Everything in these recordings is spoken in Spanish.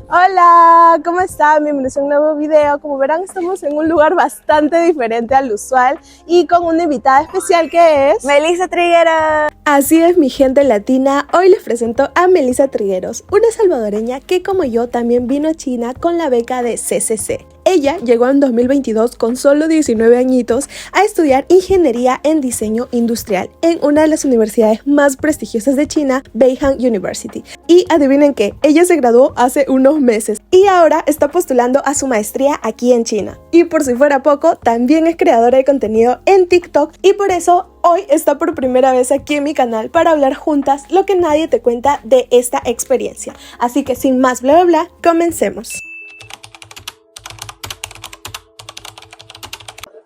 Hola, ¿cómo están? Bienvenidos a un nuevo video. Como verán, estamos en un lugar bastante diferente al usual y con una invitada especial que es... Melissa Trigueros. Así es, mi gente latina. Hoy les presento a Melissa Trigueros, una salvadoreña que como yo también vino a China con la beca de CCC. Ella llegó en 2022 con solo 19 añitos a estudiar ingeniería en diseño industrial en una de las universidades más prestigiosas de China, Beihang University. Y adivinen qué, ella se graduó hace unos meses y ahora está postulando a su maestría aquí en China. Y por si fuera poco, también es creadora de contenido en TikTok y por eso hoy está por primera vez aquí en mi canal para hablar juntas lo que nadie te cuenta de esta experiencia. Así que sin más bla bla bla, comencemos.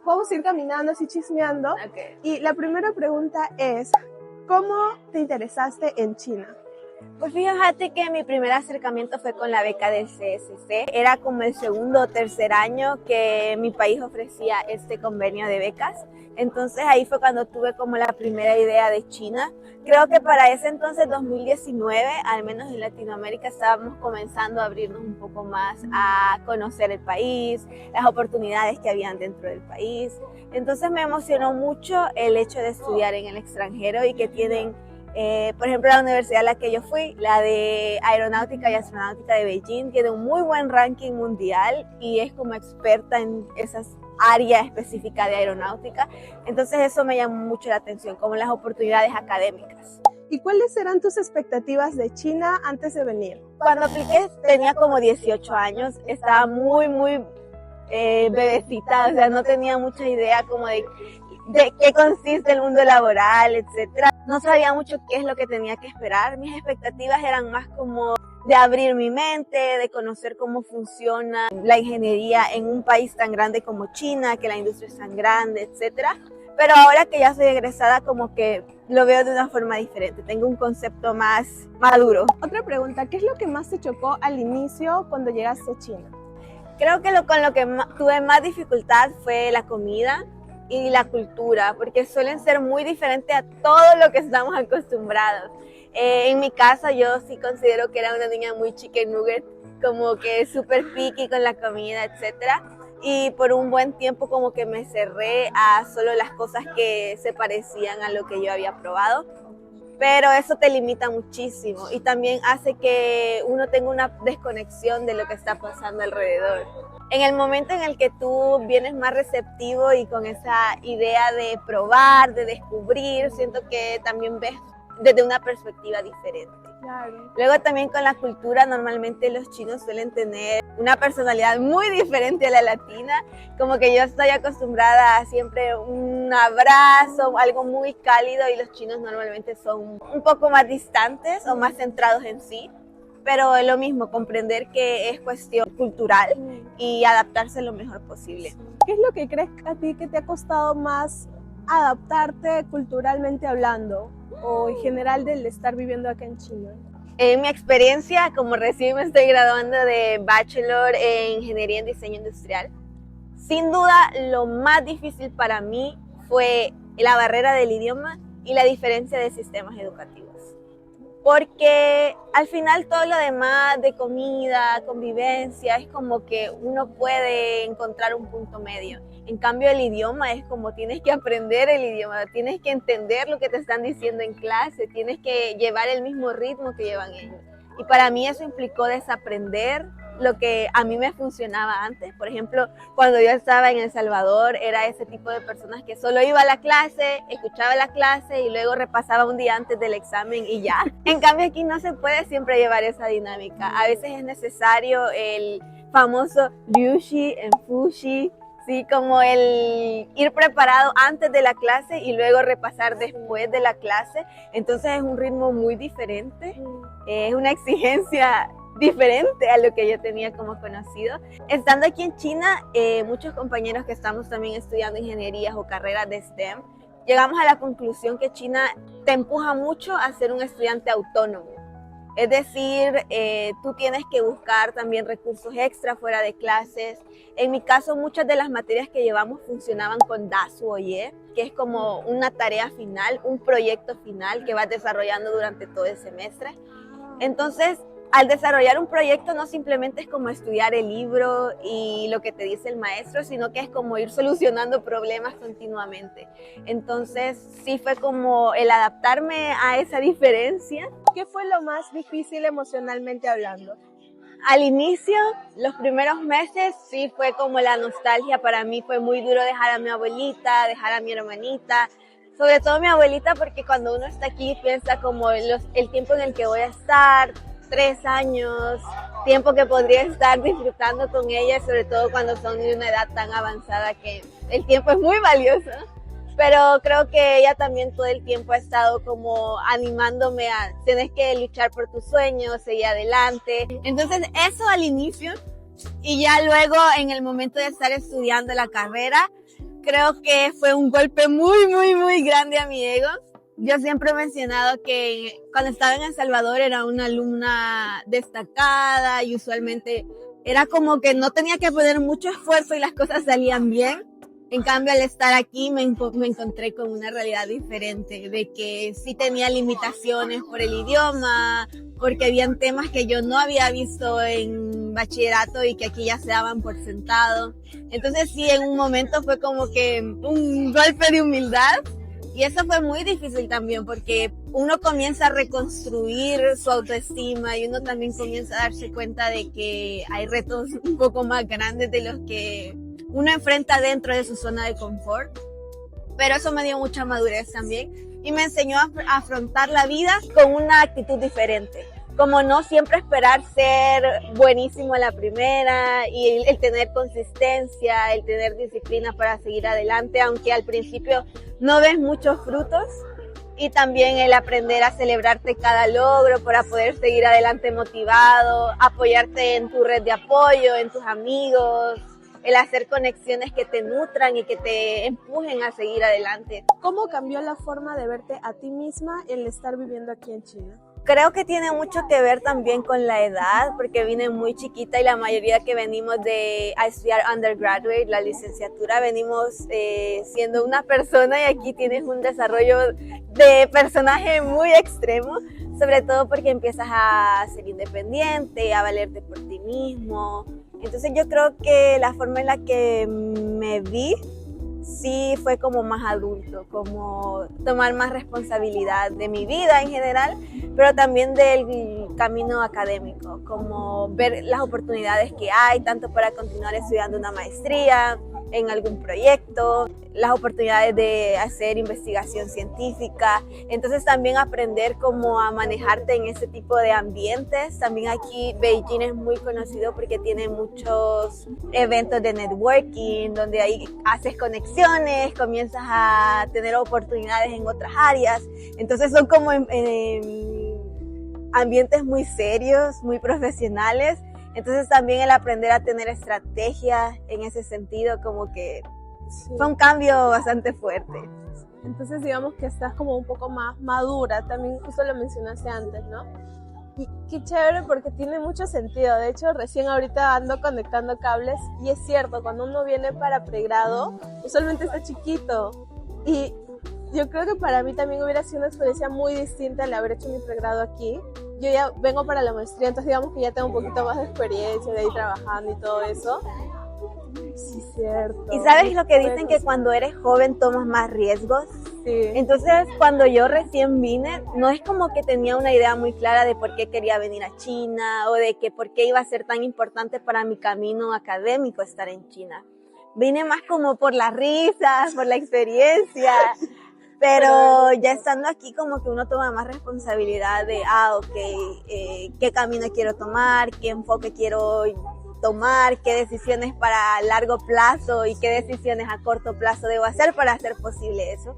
Vamos a ir caminando así chismeando. Okay. Y la primera pregunta es, ¿cómo te interesaste en China? Pues fíjate que mi primer acercamiento fue con la beca del CSC. Era como el segundo o tercer año que mi país ofrecía este convenio de becas. Entonces ahí fue cuando tuve como la primera idea de China. Creo que para ese entonces, 2019, al menos en Latinoamérica, estábamos comenzando a abrirnos un poco más a conocer el país, las oportunidades que habían dentro del país. Entonces me emocionó mucho el hecho de estudiar en el extranjero y que tienen, por ejemplo, la universidad a la que yo fui, la de Aeronáutica y Astronáutica de Beijing, tiene un muy buen ranking mundial y es como experta en esas área específica de aeronáutica. Entonces eso me llamó mucho la atención, como las oportunidades académicas. ¿Y cuáles eran tus expectativas de China antes de venir? Cuando apliqué tenía como 18 años, estaba muy bebecita, o sea, no tenía mucha idea como de qué consiste el mundo laboral, etcétera. No sabía mucho qué es lo que tenía que esperar. Mis expectativas eran más como de abrir mi mente, de conocer cómo funciona la ingeniería en un país tan grande como China, que la industria es tan grande, etcétera. Pero ahora que ya soy egresada, como que lo veo de una forma diferente. Tengo un concepto más maduro. Otra pregunta, ¿qué es lo que más te chocó al inicio cuando llegaste a China? Creo que con lo que tuve más dificultad fue la comida y la cultura, porque suelen ser muy diferentes a todo lo que estamos acostumbrados. En mi casa yo sí considero que era una niña muy chicken nugget, como que súper picky con la comida, etcétera. Y por un buen tiempo como que me cerré a solo las cosas que se parecían a lo que yo había probado. Pero eso te limita muchísimo y también hace que uno tenga una desconexión de lo que está pasando alrededor. En el momento en el que tú vienes más receptivo y con esa idea de probar, de descubrir, siento que también ves desde una perspectiva diferente. Claro. Luego también con la cultura, normalmente los chinos suelen tener una personalidad muy diferente a la latina, como que yo estoy acostumbrada a siempre un abrazo, algo muy cálido, y los chinos normalmente son un poco más distantes o más centrados en sí, pero es lo mismo, comprender que es cuestión cultural y adaptarse lo mejor posible. ¿Qué es lo que crees a ti que te ha costado más adaptarte culturalmente hablando o en general del estar viviendo acá en China? En mi experiencia, como recién me estoy graduando de Bachelor en Ingeniería en Diseño Industrial, sin duda lo más difícil para mí fue la barrera del idioma y la diferencia de sistemas educativos. Porque al final todo lo demás de comida, convivencia, es como que uno puede encontrar un punto medio. En cambio el idioma es como tienes que aprender el idioma, tienes que entender lo que te están diciendo en clase, tienes que llevar el mismo ritmo que llevan ellos. Y para mí eso implicó desaprender lo que a mí me funcionaba antes. Por ejemplo, cuando yo estaba en El Salvador, era ese tipo de personas que solo iba a la clase, escuchaba la clase y luego repasaba un día antes del examen y ya. En cambio aquí no se puede siempre llevar esa dinámica. A veces es necesario el famoso Liushi en Fushi, sí, como el ir preparado antes de la clase y luego repasar después de la clase. Entonces es un ritmo muy diferente, es una exigencia diferente a lo que yo tenía como conocido. Estando aquí en China, muchos compañeros que estamos también estudiando ingenierías o carreras de STEM, llegamos a la conclusión que China te empuja mucho a ser un estudiante autónomo. Es decir, tú tienes que buscar también recursos extra fuera de clases. En mi caso, muchas de las materias que llevamos funcionaban con DASU-OYE, que es como una tarea final, un proyecto final que vas desarrollando durante todo el semestre. Entonces, Al desarrollar un proyecto no simplemente es como estudiar el libro y lo que te dice el maestro, sino que es como ir solucionando problemas continuamente. Entonces sí fue como el adaptarme a esa diferencia. ¿Qué fue lo más difícil emocionalmente hablando? Al inicio, los primeros meses, sí fue como la nostalgia. Para mí fue muy duro dejar a mi abuelita, dejar a mi hermanita, sobre todo mi abuelita, porque cuando uno está aquí piensa como el tiempo en el que voy a estar, 3 años, tiempo que podría estar disfrutando con ella, sobre todo cuando son de una edad tan avanzada que el tiempo es muy valioso. Pero creo que ella también todo el tiempo ha estado como animándome a tienes que luchar por tus sueños, seguir adelante. Entonces eso al inicio, y ya luego en el momento de estar estudiando la carrera, creo que fue un golpe muy grande a mi ego. Yo siempre he mencionado que cuando estaba en El Salvador era una alumna destacada y usualmente era como que no tenía que poner mucho esfuerzo y las cosas salían bien. En cambio, al estar aquí me encontré con una realidad diferente, de que sí tenía limitaciones por el idioma, porque habían temas que yo no había visto en bachillerato y que aquí ya se daban por sentado. Entonces sí, en un momento fue como que un golpe de humildad. Y eso fue muy difícil también porque uno comienza a reconstruir su autoestima y uno también comienza a darse cuenta de que hay retos un poco más grandes de los que uno enfrenta dentro de su zona de confort. Pero eso me dio mucha madurez también y me enseñó a afrontar la vida con una actitud diferente. Como no siempre esperar ser buenísimo a la primera y el tener consistencia, el tener disciplina para seguir adelante, aunque al principio no ves muchos frutos. Y también el aprender a celebrarte cada logro para poder seguir adelante motivado, apoyarte en tu red de apoyo, en tus amigos, el hacer conexiones que te nutran y que te empujen a seguir adelante. ¿Cómo cambió la forma de verte a ti misma el estar viviendo aquí en China? Creo que tiene mucho que ver también con la edad, porque vine muy chiquita y la mayoría que venimos a estudiar undergraduate, la licenciatura, venimos siendo una persona y aquí tienes un desarrollo de personaje muy extremo, sobre todo porque empiezas a ser independiente, a valerte por ti mismo. Entonces yo creo que la forma en la que me vi sí fue como más adulto, como tomar más responsabilidad de mi vida en general, pero también del camino académico, como ver las oportunidades que hay, tanto para continuar estudiando una maestría, en algún proyecto, las oportunidades de hacer investigación científica. Entonces también aprender cómo a manejarte en ese tipo de ambientes. También aquí Beijing es muy conocido porque tiene muchos eventos de networking, donde ahí haces conexiones, comienzas a tener oportunidades en otras áreas. Entonces son como ambientes muy serios, muy profesionales. Entonces también el aprender a tener estrategias en ese sentido como que fue un cambio bastante fuerte. Entonces digamos que estás como un poco más madura, también justo lo mencionaste antes, ¿no? Y qué chévere porque tiene mucho sentido. De hecho, recién ahorita ando conectando cables y es cierto, cuando uno viene para pregrado, usualmente está chiquito. Y yo creo que para mí también hubiera sido una experiencia muy distinta el haber hecho mi pregrado aquí. Yo ya vengo para la maestría, entonces digamos que ya tengo un poquito más de experiencia de ahí trabajando y todo eso. Sí, cierto. ¿Y sabes lo que dicen? Que cuando eres joven tomas más riesgos. Sí. Entonces, cuando yo recién vine, no es como que tenía una idea muy clara de por qué quería venir a China o de que por qué iba a ser tan importante para mi camino académico estar en China. Vine más como por las risas, por la experiencia. Pero ya estando aquí como que uno toma más responsabilidad de, qué camino quiero tomar, qué enfoque quiero tomar, qué decisiones para largo plazo y qué decisiones a corto plazo debo hacer para hacer posible eso.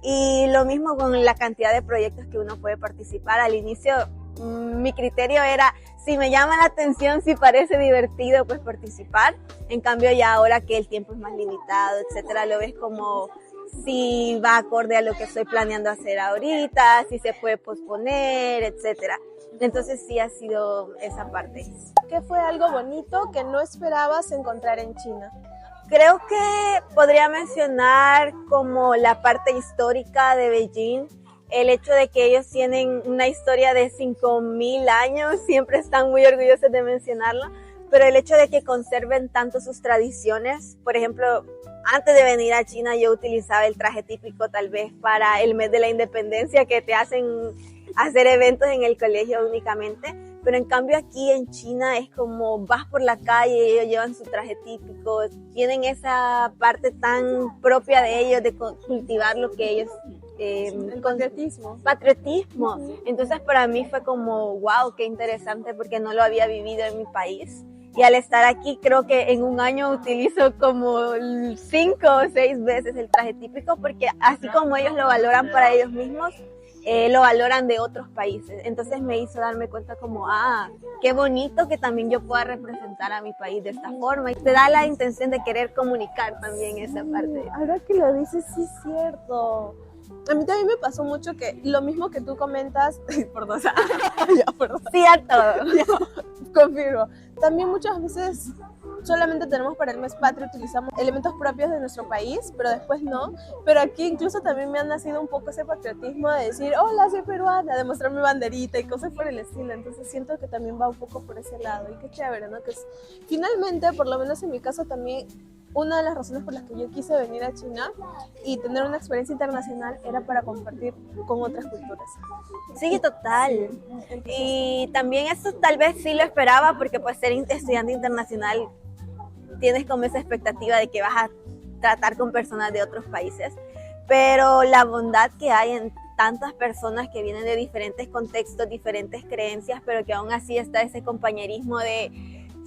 Y lo mismo con la cantidad de proyectos que uno puede participar. Al inicio mi criterio era, si me llama la atención, si parece divertido, pues participar. En cambio ya ahora que el tiempo es más limitado, etcétera, lo ves como si va acorde a lo que estoy planeando hacer ahorita, si se puede posponer, etcétera. Entonces sí ha sido esa parte. ¿Qué fue algo bonito que no esperabas encontrar en China? Creo que podría mencionar como la parte histórica de Beijing, el hecho de que ellos tienen una historia de 5.000 años, siempre están muy orgullosos de mencionarlo, pero el hecho de que conserven tanto sus tradiciones, por ejemplo, antes de venir a China yo utilizaba el traje típico tal vez para el mes de la independencia, que te hacen hacer eventos en el colegio únicamente, pero en cambio aquí en China es como vas por la calle y ellos llevan su traje típico, tienen esa parte tan propia de ellos de cultivar lo que ellos... el patriotismo. Patriotismo. Entonces para mí fue como, wow, qué interesante porque no lo había vivido en mi país. Y al estar aquí creo que en un año utilizo como 5 o 6 veces el traje típico porque así como ellos lo valoran para ellos mismos, lo valoran de otros países. Entonces me hizo darme cuenta como, qué bonito que también yo pueda representar a mi país de esta forma. Y te da la intención de querer comunicar también esa parte. Ahora que lo dices, sí es cierto. A mí también me pasó mucho que lo mismo que tú comentas, perdón, ya, perdón. Sí a todo. Ya, confirmo. También muchas veces solamente tenemos para el mes patrio, utilizamos elementos propios de nuestro país, pero después no. Pero aquí incluso también me ha nacido un poco ese patriotismo de decir, hola, soy peruana, de mostrar mi banderita y cosas por el estilo. Entonces siento que también va un poco por ese lado. Y qué chévere, ¿no? Que finalmente, por lo menos en mi caso también, una de las razones por las que yo quise venir a China y tener una experiencia internacional era para compartir con otras culturas. Sí, total. Y también eso tal vez sí lo esperaba porque pues ser estudiante internacional tienes como esa expectativa de que vas a tratar con personas de otros países, pero la bondad que hay en tantas personas que vienen de diferentes contextos, diferentes creencias, pero que aún así está ese compañerismo de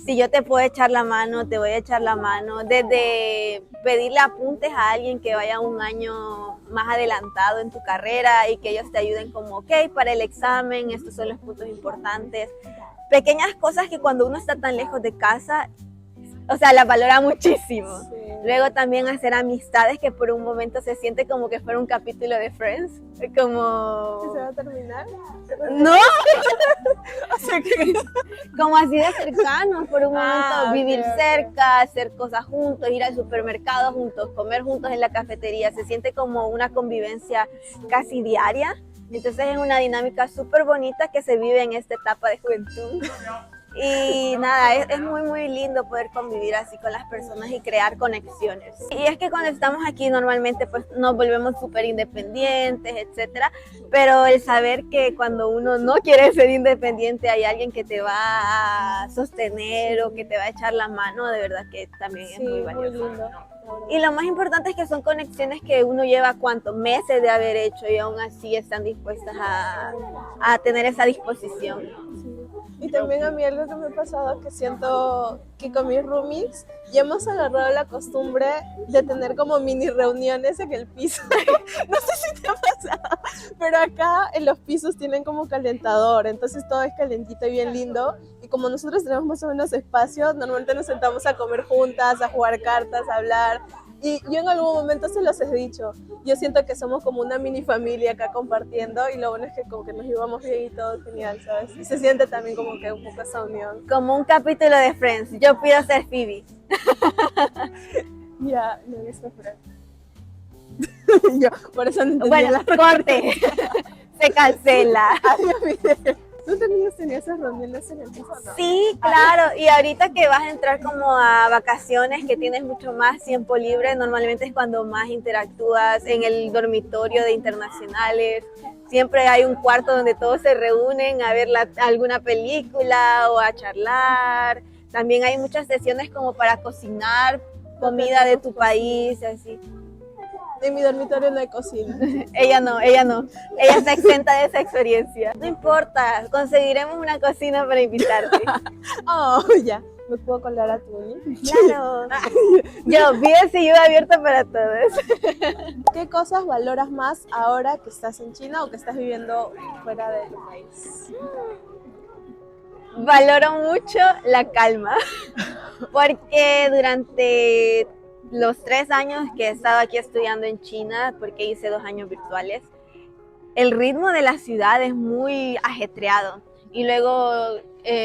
si yo te puedo echar la mano, te voy a echar la mano, desde pedirle apuntes a alguien que vaya un año más adelantado en tu carrera y que ellos te ayuden como, ok, para el examen, estos son los puntos importantes. Pequeñas cosas que cuando uno está tan lejos de casa, o sea, las valora muchísimo. Sí. Luego también hacer amistades que por un momento se siente como que fuera un capítulo de Friends, como... ¿Se va a terminar? ¡No! O sea, que... como así de cercanos, por un momento vivir cerca, hacer cosas juntos, ir al supermercado juntos, comer juntos en la cafetería, se siente como una convivencia casi diaria. Entonces es una dinámica súper bonita que se vive en esta etapa de juventud. Y nada, es muy muy lindo poder convivir así con las personas y crear conexiones. Y es que cuando estamos aquí normalmente pues nos volvemos súper independientes, etcétera, pero el saber que cuando uno no quiere ser independiente hay alguien que te va a sostener o que te va a echar la mano, de verdad que también es muy valioso. Muy lindo. Y lo más importante es que son conexiones que uno lleva cuántos meses de haber hecho y aún así están dispuestas a tener esa disposición. Sí. Y también a mí algo que me ha pasado que siento que con mis roomies ya hemos agarrado la costumbre de tener como mini reuniones en el piso. No sé si te ha pasado, pero acá en los pisos tienen como calentador, entonces todo es calentito y bien lindo. Y como nosotros tenemos más o menos espacio, normalmente nos sentamos a comer juntas, a jugar cartas, a hablar. Y yo en algún momento se los he dicho, yo siento que somos como una mini familia acá compartiendo y lo bueno es que como que nos llevamos bien y todo genial, ¿sabes? Y se siente también como que un poco esa unión. Como un capítulo de Friends, yo pido ser Phoebe. Ya, no he visto Friends. Yo, por eso no entendía. Bueno, corte, se cancela. ¿Tú tenías esas reuniones en el piso, no? Sí, claro, y ahorita que vas a entrar como a vacaciones, que tienes mucho más tiempo libre, normalmente es cuando más interactúas en el dormitorio de internacionales. Siempre hay un cuarto donde todos se reúnen a ver alguna película o a charlar. También hay muchas sesiones como para cocinar comida de tu país, así. En mi dormitorio no hay cocina. Ella no. Ella está exenta de esa experiencia. No importa, conseguiremos una cocina para invitarte. Oh, ya. ¿Me puedo colar a tu uni? Claro. Yo, pides y yo abierta para todos. ¿Qué cosas valoras más ahora que estás en China o que estás viviendo fuera del país? Valoro mucho la calma, porque durante los 3 años que he estado aquí estudiando en China, porque hice 2 años virtuales, el ritmo de la ciudad es muy ajetreado. Y luego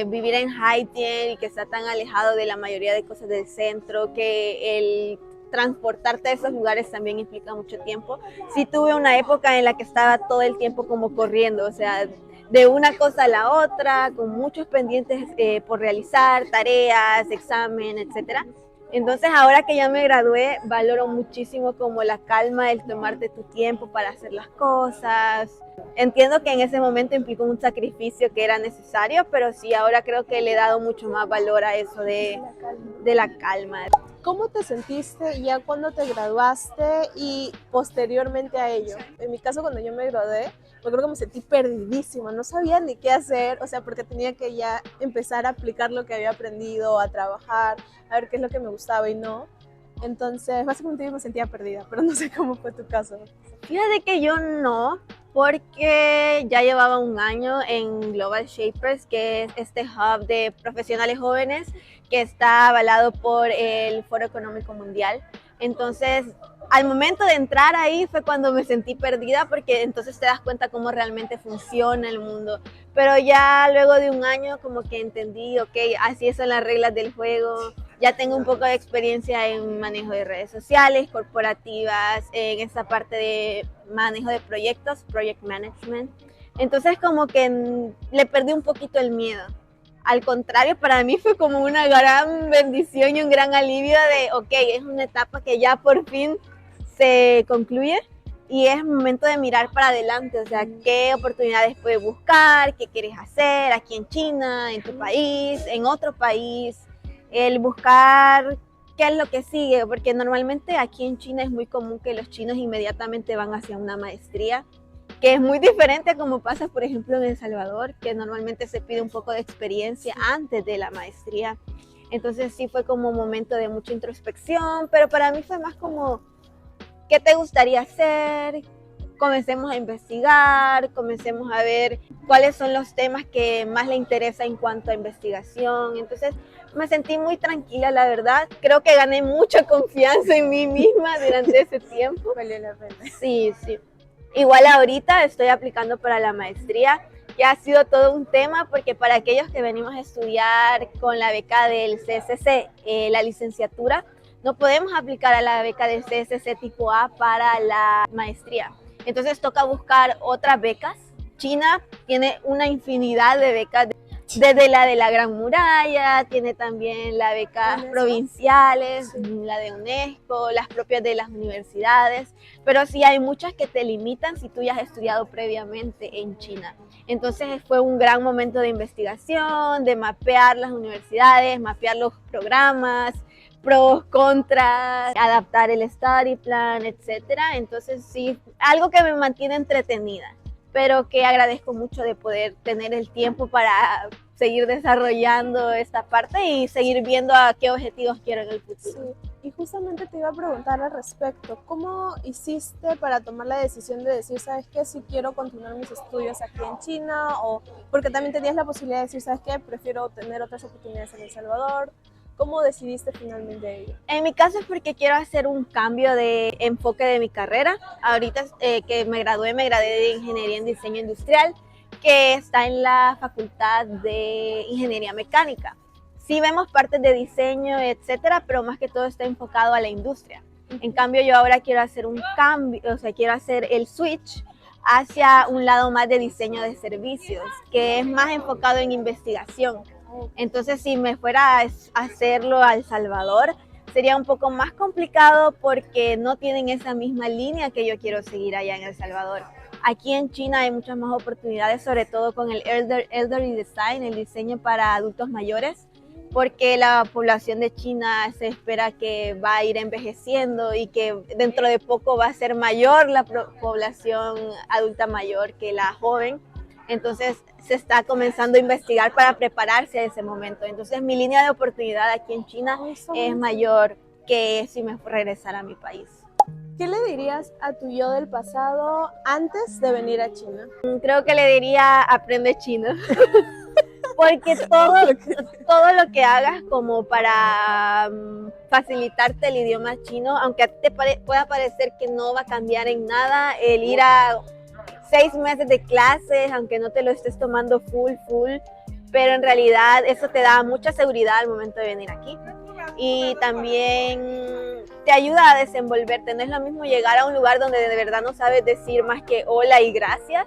vivir en Haitien y que está tan alejado de la mayoría de cosas del centro, que transportarte a esos lugares también implica mucho tiempo. Sí tuve una época en la que estaba todo el tiempo como corriendo, o sea, de una cosa a la otra, con muchos pendientes por realizar, tareas, examen, etcétera. Entonces ahora que ya me gradué, valoro muchísimo como la calma, el tomarte tu tiempo para hacer las cosas. Entiendo que en ese momento implicó un sacrificio que era necesario, pero sí, ahora creo que le he dado mucho más valor a eso de la calma. ¿Cómo te sentiste ya cuando te graduaste y posteriormente a ello? En mi caso, cuando yo me gradué, yo creo que me sentí perdidísima, no sabía ni qué hacer, o sea, porque tenía que ya empezar a aplicar lo que había aprendido, a trabajar, a ver qué es lo que me gustaba y no. Entonces, básicamente yo me sentía perdida, pero no sé cómo fue tu caso. Fíjate que yo no, porque ya llevaba un año en Global Shapers, que es este hub de profesionales jóvenes que está avalado por el Foro Económico Mundial. Entonces, al momento de entrar ahí fue cuando me sentí perdida, porque entonces te das cuenta cómo realmente funciona el mundo. Pero ya luego de un año como que entendí, ok, así son las reglas del juego. Ya tengo un poco de experiencia en manejo de redes sociales, corporativas, en esa parte de manejo de proyectos, project management. Entonces como que le perdí un poquito el miedo. Al contrario, para mí fue como una gran bendición y un gran alivio de, ok, es una etapa que ya por fin se concluye y es momento de mirar para adelante, o sea, qué oportunidades puedes buscar, qué quieres hacer aquí en China, en tu país, en otro país, el buscar qué es lo que sigue, porque normalmente aquí en China es muy común que los chinos inmediatamente van hacia una maestría, que es muy diferente a como pasa, por ejemplo, en El Salvador, que normalmente se pide un poco de experiencia antes de la maestría. Entonces sí fue como un momento de mucha introspección, pero para mí fue más como, ¿qué te gustaría hacer? Comencemos a investigar, comencemos a ver cuáles son los temas que más le interesa en cuanto a investigación. Entonces me sentí muy tranquila, la verdad. Creo que gané mucha confianza en mí misma durante ese tiempo. Valió la pena. Sí, sí. Igual ahorita estoy aplicando para la maestría, que ha sido todo un tema, porque para aquellos que venimos a estudiar con la beca del CSC, la licenciatura, no podemos aplicar a la beca del CSC tipo A para la maestría. Entonces toca buscar otras becas. China tiene una infinidad de becas, desde la de la Gran Muralla, tiene también las becas provinciales, la de UNESCO, las propias de las universidades, pero sí hay muchas que te limitan si tú ya has estudiado previamente en China. Entonces fue un gran momento de investigación, de mapear las universidades, mapear los programas, pros, contras, adaptar el study plan, etcétera. Entonces sí, algo que me mantiene entretenida, pero que agradezco mucho de poder tener el tiempo para seguir desarrollando esta parte y seguir viendo a qué objetivos quiero en el futuro. Sí. Y justamente te iba a preguntar al respecto, ¿cómo hiciste para tomar la decisión de decir, sabes qué, si quiero continuar mis estudios aquí en China? O porque también tenías la posibilidad de decir, sabes qué, prefiero tener otras oportunidades en El Salvador. ¿Cómo decidiste finalmente ello? En mi caso es porque quiero hacer un cambio de enfoque de mi carrera. Ahorita que me gradué de Ingeniería en Diseño Industrial, que está en la Facultad de Ingeniería Mecánica. Sí vemos partes de diseño, etcétera, pero más que todo está enfocado a la industria. En cambio, yo ahora quiero hacer un cambio, o sea, quiero hacer el switch hacia un lado más de diseño de servicios, que es más enfocado en investigación. Entonces, si me fuera a hacerlo a El Salvador, sería un poco más complicado porque no tienen esa misma línea que yo quiero seguir allá en El Salvador. Aquí en China hay muchas más oportunidades, sobre todo con el elderly design, el diseño para adultos mayores, porque la población de China se espera que va a ir envejeciendo y que dentro de poco va a ser mayor la población adulta mayor que la joven. Entonces se está comenzando a investigar para prepararse a ese momento. Entonces mi línea de oportunidad aquí en China es mayor que si me regresara a mi país. ¿Qué le dirías a tu yo del pasado antes de venir a China? Creo que le diría, aprende chino. Porque todo lo que hagas como para facilitarte el idioma chino, aunque te pueda parecer que no va a cambiar en nada, el ir a 6 meses de clases, aunque no te lo estés tomando full, pero en realidad eso te da mucha seguridad al momento de venir aquí. Y también te ayuda a desenvolverte. No es lo mismo llegar a un lugar donde de verdad no sabes decir más que hola y gracias,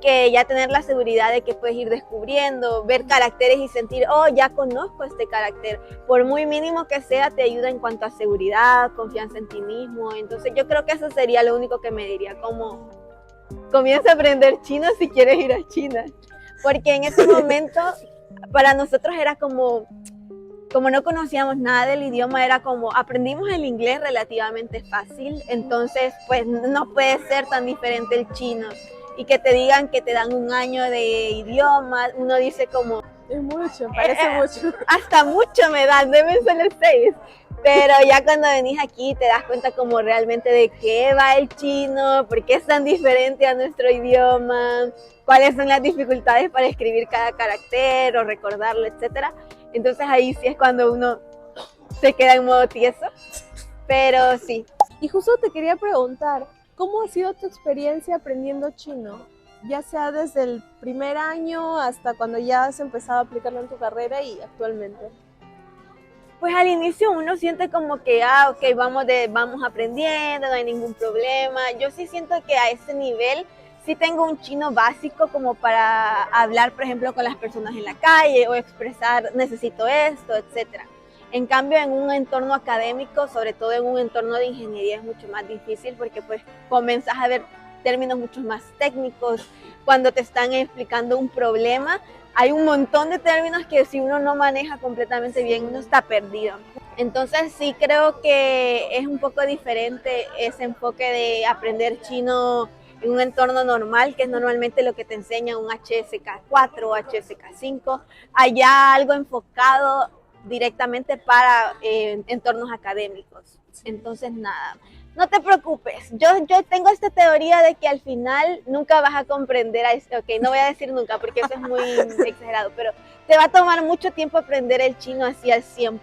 que ya tener la seguridad de que puedes ir descubriendo, ver caracteres y sentir, oh, ya conozco este carácter. Por muy mínimo que sea, te ayuda en cuanto a seguridad, confianza en ti mismo. Entonces yo creo que eso sería lo único que me diría, como comienza a aprender chino si quieres ir a China. Porque en ese momento para nosotros era como no conocíamos nada del idioma, era como aprendimos el inglés relativamente fácil, entonces pues no puede ser tan diferente el chino. Y que te digan que te dan un año de idioma, uno dice como... Es mucho, parece mucho. Hasta mucho me dan, deben ser 6. Pero ya cuando venís aquí te das cuenta como realmente de qué va el chino, por qué es tan diferente a nuestro idioma, cuáles son las dificultades para escribir cada carácter o recordarlo, etc. Entonces ahí sí es cuando uno se queda en modo tieso, pero sí. Y justo te quería preguntar, ¿cómo ha sido tu experiencia aprendiendo chino? Ya sea desde el primer año hasta cuando ya has empezado a aplicarlo en tu carrera y actualmente. Pues al inicio uno siente como que, ok, vamos aprendiendo, no hay ningún problema. Yo sí siento que a ese nivel sí tengo un chino básico como para hablar, por ejemplo, con las personas en la calle o expresar necesito esto, etc. En cambio, en un entorno académico, sobre todo en un entorno de ingeniería, es mucho más difícil porque pues comenzás a ver términos mucho más técnicos. Cuando te están explicando un problema, hay un montón de términos que si uno no maneja completamente bien, uno está perdido. Entonces sí creo que es un poco diferente ese enfoque de aprender chino en un entorno normal, que es normalmente lo que te enseña un HSK4 o HSK5, allá algo enfocado directamente para entornos académicos. Entonces nada, no te preocupes, yo tengo esta teoría de que al final nunca vas a comprender, ok, no voy a decir nunca porque eso es muy exagerado, pero te va a tomar mucho tiempo aprender el chino así al 100%.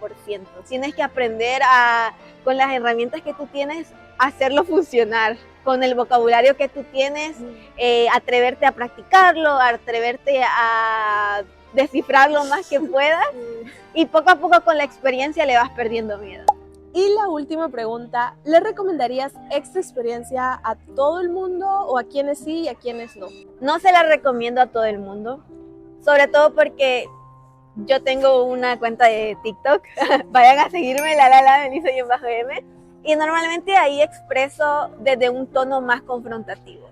Tienes que aprender con las herramientas que tú tienes, hacerlo funcionar, con el vocabulario que tú tienes, atreverte a practicarlo, atreverte a descifrarlo más que puedas y poco a poco con la experiencia le vas perdiendo miedo. Y la última pregunta, ¿le recomendarías esta experiencia a todo el mundo o a quienes sí y a quienes no? No se la recomiendo a todo el mundo, sobre todo porque yo tengo una cuenta de TikTok, vayan a seguirme, Melissa_M, y normalmente ahí expreso desde un tono más confrontativo.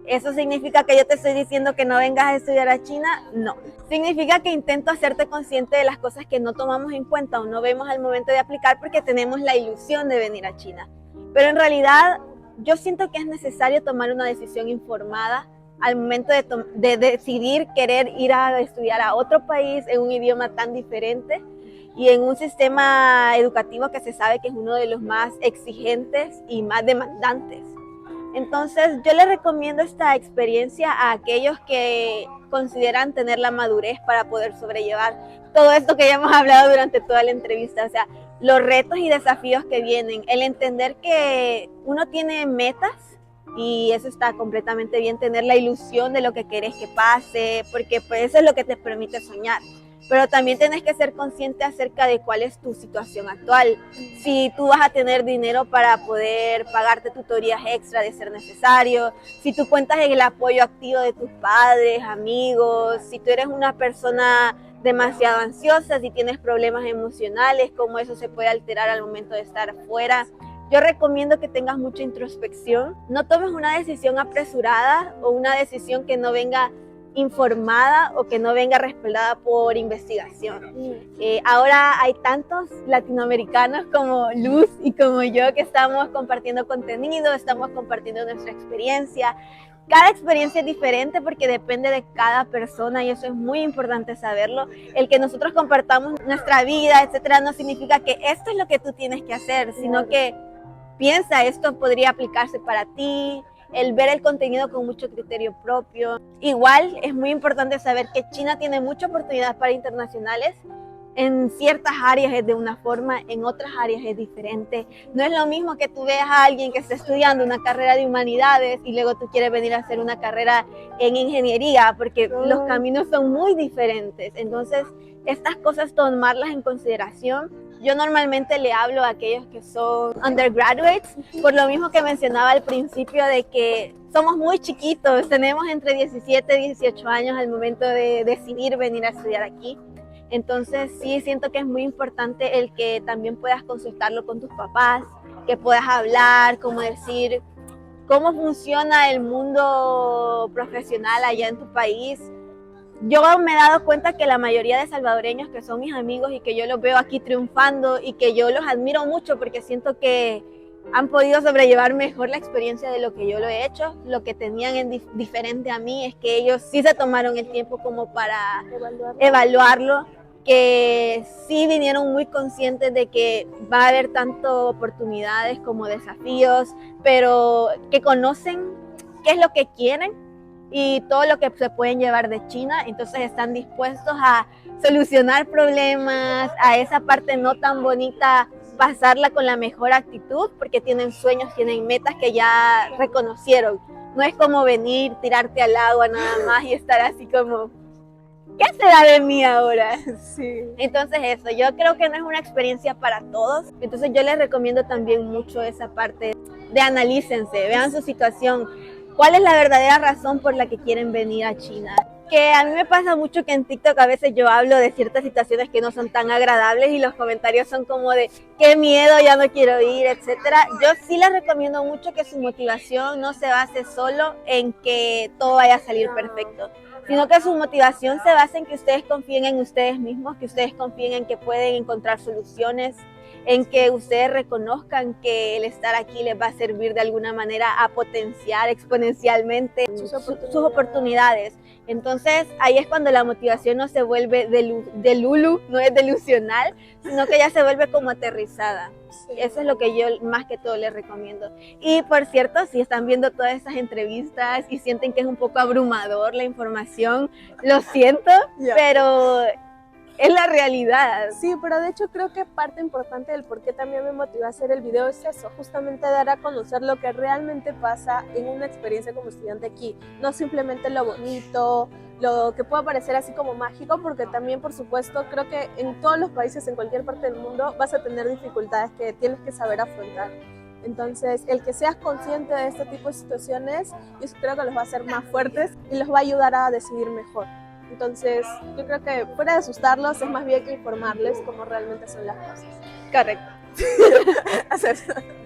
¿Eso significa que yo te estoy diciendo que no vengas a estudiar a China? No. Significa que intento hacerte consciente de las cosas que no tomamos en cuenta o no vemos al momento de aplicar porque tenemos la ilusión de venir a China. Pero en realidad yo siento que es necesario tomar una decisión informada al momento de decidir querer ir a estudiar a otro país en un idioma tan diferente y en un sistema educativo que se sabe que es uno de los más exigentes y más demandantes. Entonces yo les recomiendo esta experiencia a aquellos que consideran tener la madurez para poder sobrellevar todo esto que ya hemos hablado durante toda la entrevista, o sea, los retos y desafíos que vienen, el entender que uno tiene metas y eso está completamente bien, tener la ilusión de lo que querés que pase, porque pues eso es lo que te permite soñar. Pero también tienes que ser consciente acerca de cuál es tu situación actual. Si tú vas a tener dinero para poder pagarte tutorías extra de ser necesario, si tú cuentas en el apoyo activo de tus padres, amigos, si tú eres una persona demasiado ansiosa, si tienes problemas emocionales, cómo eso se puede alterar al momento de estar fuera. Yo recomiendo que tengas mucha introspección. No tomes una decisión apresurada o una decisión que no venga informada o que no venga respaldada por investigación. Ahora hay tantos latinoamericanos como Luz y como yo que estamos compartiendo contenido, estamos compartiendo nuestra experiencia. Cada experiencia es diferente porque depende de cada persona y eso es muy importante saberlo. El que nosotros compartamos nuestra vida, etcétera, no significa que esto es lo que tú tienes que hacer, sino que piensa, esto podría aplicarse para ti, el ver el contenido con mucho criterio propio. Igual es muy importante saber que China tiene muchas oportunidades para internacionales. En ciertas áreas es de una forma, en otras áreas es diferente. No es lo mismo que tú veas a alguien que está estudiando una carrera de humanidades y luego tú quieres venir a hacer una carrera en ingeniería, porque los caminos son muy diferentes. Entonces, estas cosas tomarlas en consideración. Yo normalmente le hablo a aquellos que son undergraduates, por lo mismo que mencionaba al principio de que somos muy chiquitos, tenemos entre 17 y 18 años al momento de decidir venir a estudiar aquí. Entonces sí siento que es muy importante el que también puedas consultarlo con tus papás, que puedas hablar, como decir cómo funciona el mundo profesional allá en tu país. Yo me he dado cuenta que la mayoría de salvadoreños que son mis amigos y que yo los veo aquí triunfando y que yo los admiro mucho porque siento que han podido sobrellevar mejor la experiencia de lo que yo lo he hecho. Lo que tenían en diferente a mí es que ellos sí se tomaron el tiempo como para evaluarlo, que sí vinieron muy conscientes de que va a haber tanto oportunidades como desafíos, pero que conocen qué es lo que quieren y todo lo que se pueden llevar de China, entonces están dispuestos a solucionar problemas, a esa parte no tan bonita, pasarla con la mejor actitud, porque tienen sueños, tienen metas que ya reconocieron. No es como venir, tirarte al agua nada más y estar así como, ¿qué será de mí ahora? Sí. Entonces eso, yo creo que no es una experiencia para todos, entonces yo les recomiendo también mucho esa parte de analícense, vean su situación. ¿Cuál es la verdadera razón por la que quieren venir a China? Que a mí me pasa mucho que en TikTok a veces yo hablo de ciertas situaciones que no son tan agradables y los comentarios son como de qué miedo, ya no quiero ir, etcétera. Yo sí les recomiendo mucho que su motivación no se base solo en que todo vaya a salir perfecto, sino que su motivación se base en que ustedes confíen en ustedes mismos, que ustedes confíen en que pueden encontrar soluciones, en que ustedes reconozcan que el estar aquí les va a servir de alguna manera a potenciar exponencialmente sus oportunidades. Entonces ahí es cuando la motivación no se vuelve de lulu, no es delusional, sino que ya se vuelve como aterrizada. Sí. Eso es lo que yo más que todo les recomiendo. Y por cierto, si están viendo todas estas entrevistas y sienten que es un poco abrumador la información, lo siento, pero es la realidad. Sí, pero de hecho creo que parte importante del por qué también me motivó a hacer el video es eso, justamente dar a conocer lo que realmente pasa en una experiencia como estudiante aquí, no simplemente lo bonito, lo que pueda parecer así como mágico, porque también por supuesto creo que en todos los países, en cualquier parte del mundo, vas a tener dificultades que tienes que saber afrontar. Entonces, el que seas consciente de este tipo de situaciones, yo creo que los va a hacer más fuertes y los va a ayudar a decidir mejor. Entonces, yo creo que fuera de asustarlos, es más bien que informarles cómo realmente son las cosas. Correcto.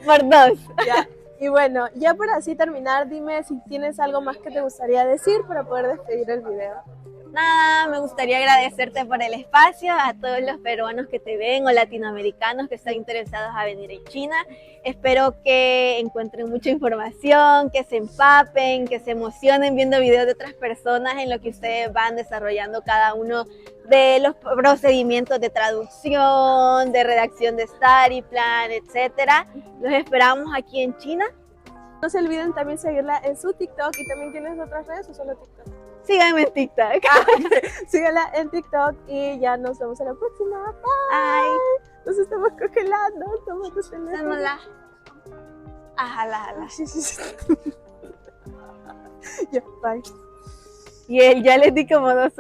Por dos. Ya. Y bueno, ya para así terminar, dime si tienes algo más que te gustaría decir para poder despedir el video. Nada, me gustaría agradecerte por el espacio, a todos los peruanos que te ven o latinoamericanos que están interesados a venir a China. Espero que encuentren mucha información, que se empapen, que se emocionen viendo videos de otras personas en lo que ustedes van desarrollando cada uno de los procedimientos de traducción, de redacción de study plan, etc. Los esperamos aquí en China. No se olviden también seguirla en su TikTok. ¿Y también tienes otras redes o solo TikTok? Síganme en TikTok. Síganla en TikTok y ya nos vemos en la próxima. Bye. Nos estamos congelando. Toma tu teléfono. Ajala. Sí. Ya, bye. Y él ya les di como 2